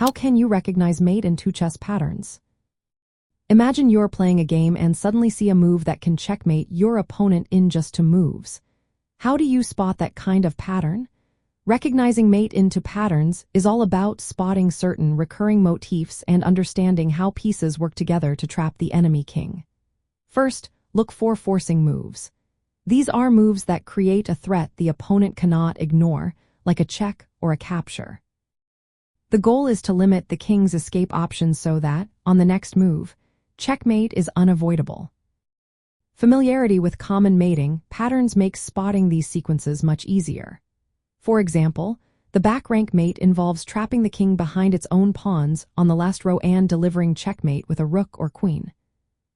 How can you recognize mate and two chess patterns? Imagine you're playing a game and suddenly see a move that can checkmate your opponent in just 2 moves. How do you spot that kind of pattern? Recognizing mate into patterns is all about spotting certain recurring motifs and understanding how pieces work together to trap the enemy king. First, look for forcing moves. These are moves that create a threat the opponent cannot ignore, like a check or a capture. The goal is to limit the king's escape options so that, on the next move, checkmate is unavoidable. Familiarity with common mating patterns makes spotting these sequences much easier. For example, the back rank mate involves trapping the king behind its own pawns on the last row and delivering checkmate with a rook or queen.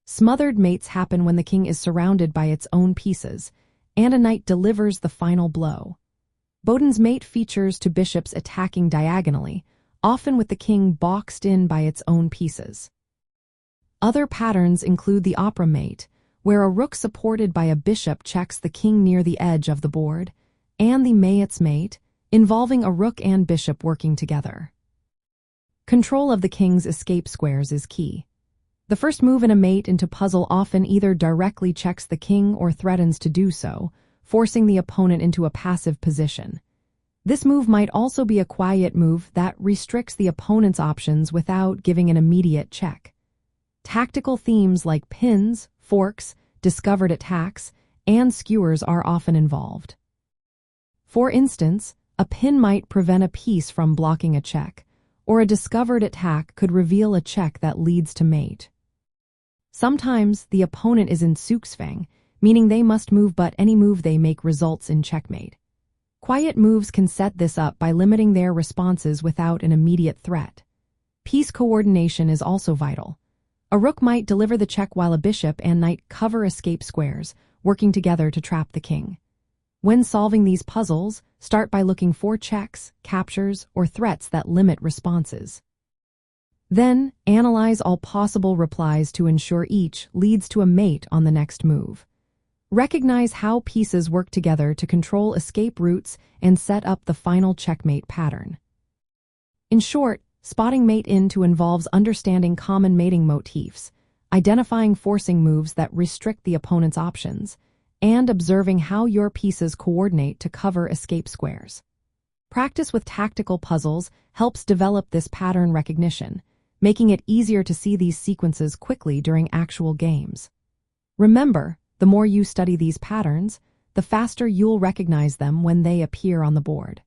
Smothered mates happen when the king is surrounded by its own pieces, and a knight delivers the final blow. Boden's mate features 2 bishops attacking diagonally, often with the king boxed in by its own pieces. Other patterns include the opera mate, where a rook supported by a bishop checks the king near the edge of the board, and the Mayet's mate, involving a rook and bishop working together. Control of the king's escape squares is key. The first move in a mate into puzzle often either directly checks the king or threatens to do so, forcing the opponent into a passive position. This move might also be a quiet move that restricts the opponent's options without giving an immediate check. Tactical themes like pins, forks, discovered attacks, and skewers are often involved. For instance, a pin might prevent a piece from blocking a check, or a discovered attack could reveal a check that leads to mate. Sometimes the opponent is in zugzwang, meaning they must move but any move they make results in checkmate. Quiet moves can set this up by limiting their responses without an immediate threat. Piece coordination is also vital. A rook might deliver the check while a bishop and knight cover escape squares, working together to trap the king. When solving these puzzles, start by looking for checks, captures, or threats that limit responses. Then, analyze all possible replies to ensure each leads to a mate on the next move. Recognize how pieces work together to control escape routes and set up the final checkmate pattern. In short, spotting mate into involves understanding common mating motifs, identifying forcing moves that restrict the opponent's options, and observing how your pieces coordinate to cover escape squares. Practice with tactical puzzles helps develop this pattern recognition, making it easier to see these sequences quickly during actual games. Remember, the more you study these patterns, the faster you'll recognize them when they appear on the board.